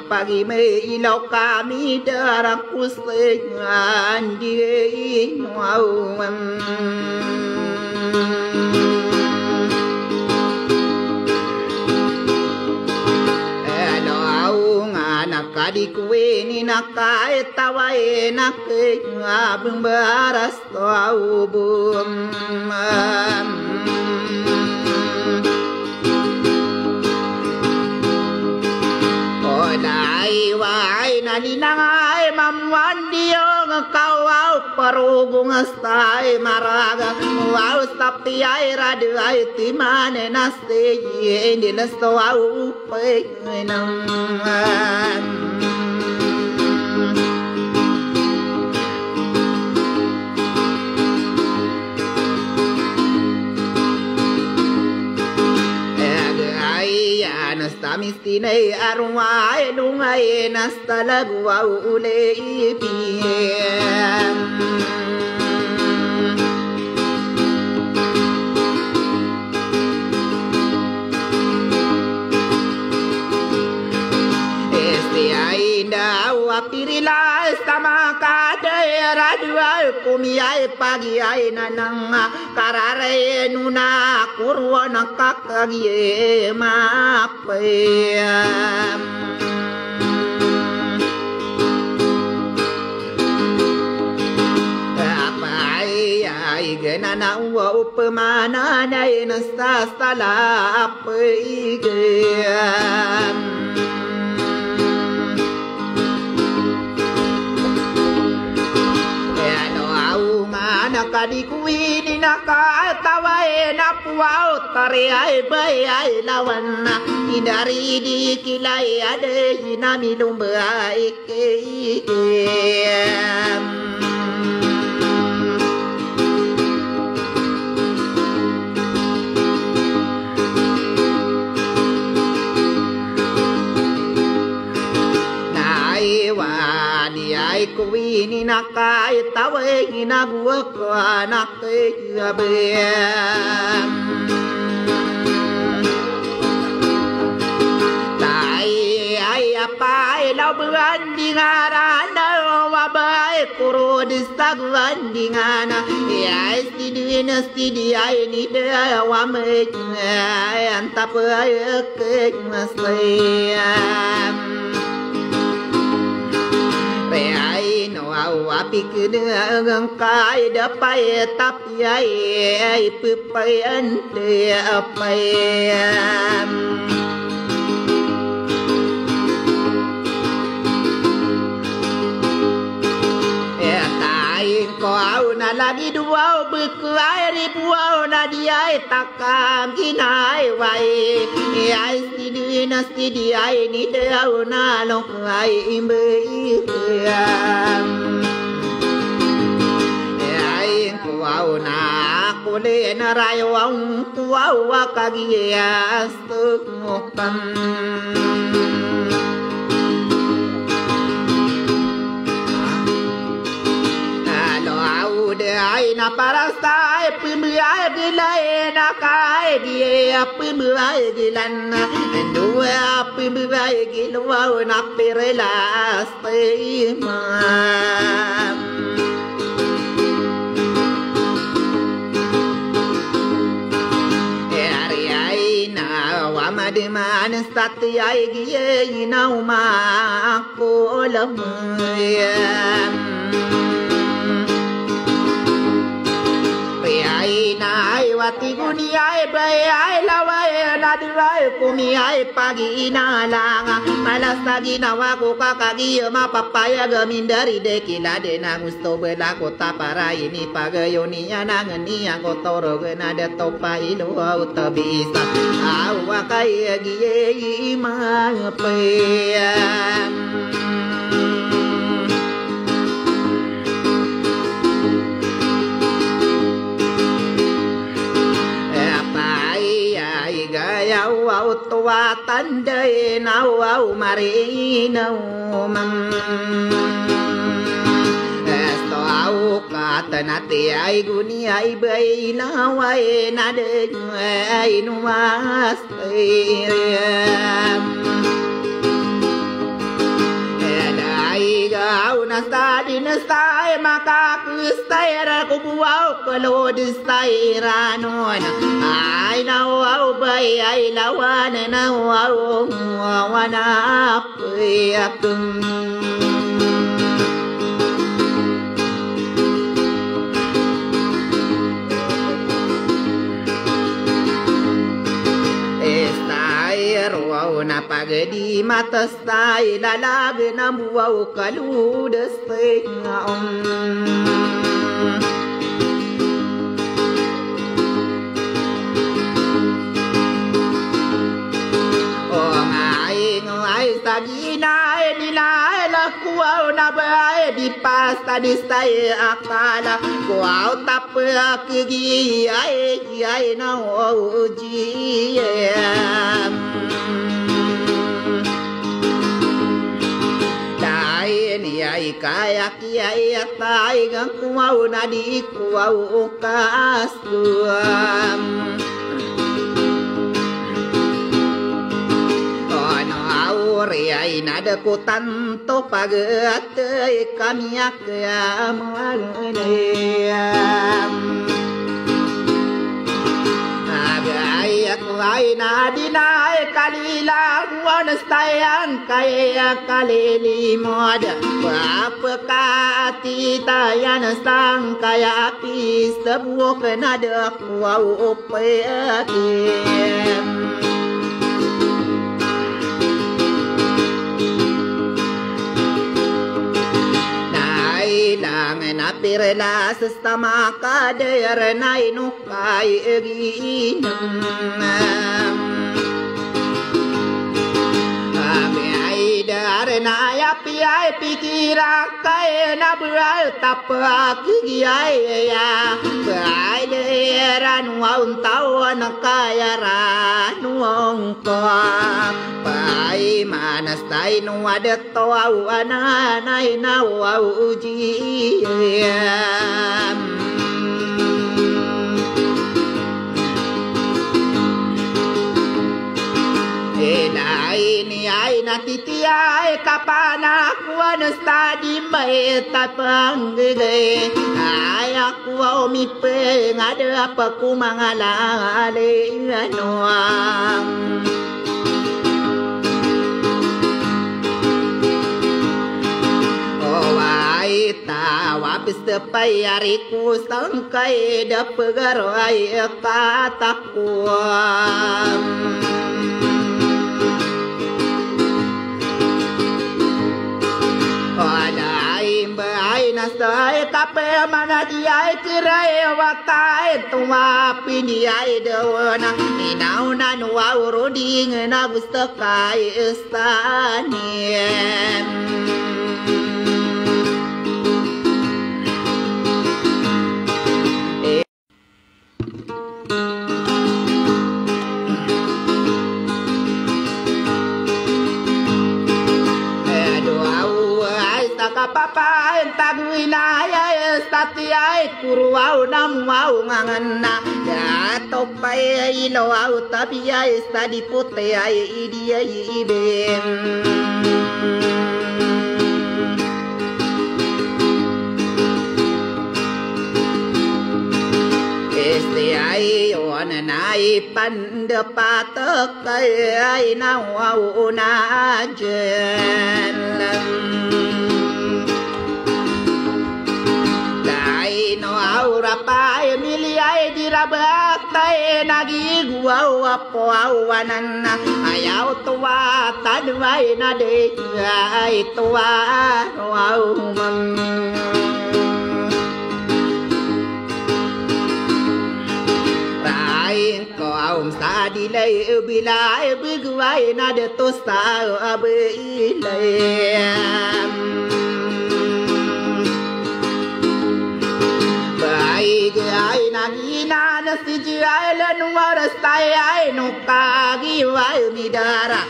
pagi me ilau kami daraku sengan di nuam Kadi kue ni nakai tawai nakai abang beras tau bum Odai wai nani nangai mamwan dio ngkau au perubung astai maraga au sapi ai radu ai timane nasi ini nasto au penang Nasta mistine arwai lungai nasta lagu au ulei piem Este ainda o apirila sama kadai radua kumiai pagi ai nananga karare nuna kurwana kakagie mapem Apai ai genana wa upamana nai nasta sala apai gem Kadi kuini naka tawai napuau tariai bayai lawan hindari dikilai ada jinami lumba ikem Ai kuini nakai tawai nagua ko anak jabem Tai ai apa lau berandingan wabai kuro disaguan dingana ai stidi ai ni dia wame antap ai ke masayam Ai no au api kena ngkai dapai tapi ai pupai ande apai Ko au na lagi dua buku ai ribuau na dia takam kinai wai ai stidi ai ni dau na long ai imbe ai ko au na ko le na rai wang tu au kagi astuk ngokam Ai na parastai pemai gilai na kai dia pemai gilan dua pemai gilwa na perela stima Ai na wamademan sati ai gie na uma ko lamaya Ai wati guni ai bay ai lawai na diwai kumi ai pagi na langa malas lagi na wago kakagi ma papaya gamindari de kila de na gusto bela kota para ini pagayoni na ngani ang toro na de topa ilu au tabisa au wakai gie ma payam Au tua tandai nau au mari nau mam Esto au kata nati ai guni ai bai nau ai nade ai nuas Buau nasa dinasay makakustay ko buau kalau disay ranon ay nawaw bay ay lawan nawaw wanap yakung na pagdi matasay lalag na buwaw kaludas ngaon o ngay saginay nilay lakuaw na bay di pasta di say akala kuaw tapya kigi ay na oji ay kaya kaya tay gang kuaw na di kuaw kasuam ono auri ay nadakutan to pagat kami akam ay na dinay kalila wanastayan kaya kalili mod papakati tayan sang kaya pis sebuah kenada kuau peatim lang napirla sesama kader nai nukai ginam ai dar nai api ai pikira kai na beral tap aki ai ya ai deran waun tawan kaya ranuong ko pai manas tai nu ada tau anai na uji ini ay natitiay kapana kuan stadi may tapanggay ay ako umipe ngada apa ku mangalali anuang ay tawa pistapay ariku sangkay dapegaroy katakuan ay nasay kape mana diay kiray watay tuwa piniyay dawana inaw na nuwa uroding na gusto kay istanien kapapa taguinaya statiay kuruaw namwaw ngangana dato pay ilaw tabiyay stadi puti ay idiyay ibem ay onanay pandapatak ay nawaw na jelam no aura pai miliai dirabatai nagi gua apo awanan ayau tua tadwai nade ai tua au mam rai ko aum sadi lai bilai bigwai nade to sa abilai ay nagina na si ay lanuwaras tayo ay nukagi ay midara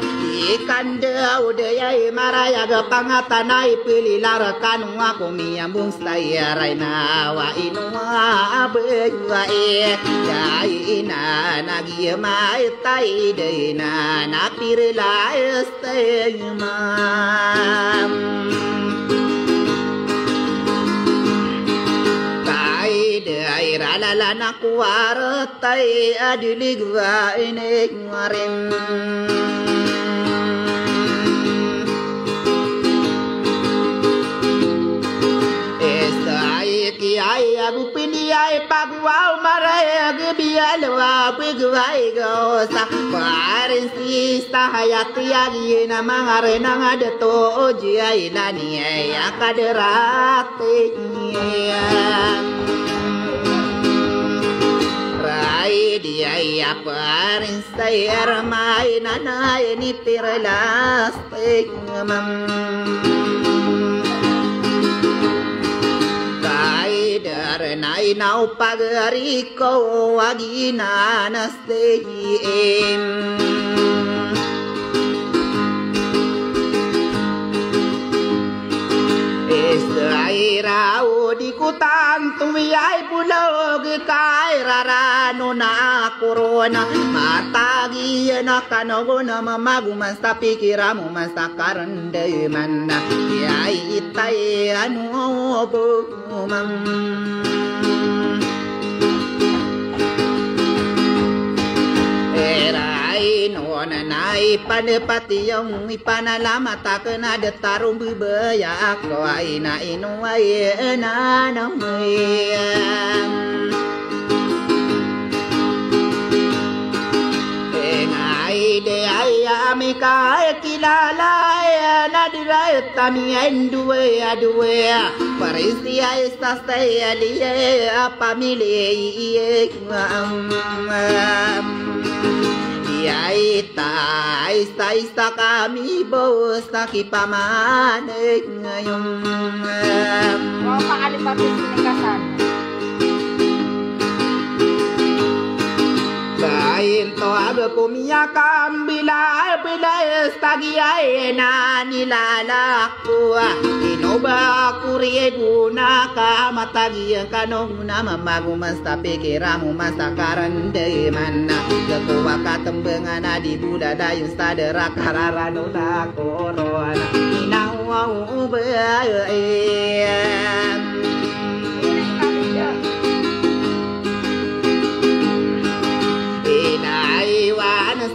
ikan daw day marayag pangatanay pililara kanwa kumiyambong sayaray nawa inuwa abay ay ina nagyamay tayo day na napirilayas tayo mam alala na kuwaratay adiligwa inigwarin. Ay agupini ay pagwaw maray agbialwa pagway gosa parin sista hayati agi na mga renang adato oji ay lani ay akaderate rai di ay parin sayar may nanay ni tirlas mam Nai nau pagari ko agina nastegiem Estaira di kutan tuwiyay bulog kay rarano na korona matagi na kanogo na mamaguman sa pikiramu man sa karandaman na yay itay ano bumam Nanay panepati yung ipanalamat ako na datarong bibaya ako ay nainuay na namayam Engay de ay ami kahit kilala na diray tami ay duwe Parisia esta stay aliye pamilya Ay ta kami bos nakipamanig ngayon. Mau paalipatin sinikasan. Kain to aga kumiyakan bila stagi ay na nilalako. Inoba kuriye guna ka matagi kanong na mamaguman sa pikiramu masakaran de man. Gakuha katembengan na di budada yung sa dera kararano na korona. Inawaw ba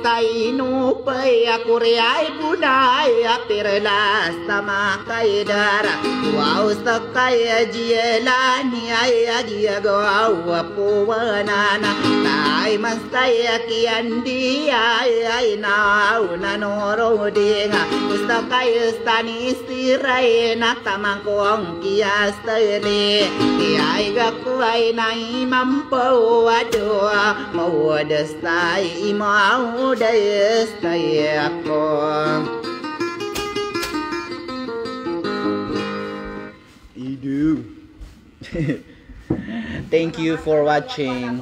sa inupay ako ay bunay apirla sa makaidara wow sa kaya jiyelani ay agiyagaw apuwanana tay masaya kiandi ay naaw nanorodinga gusto kayo sa nisiray na tamang ko ang kiyastali ay gakuay na imampaw adwa mawadas tayo imaw dayas ako. Idu. Thank you for watching.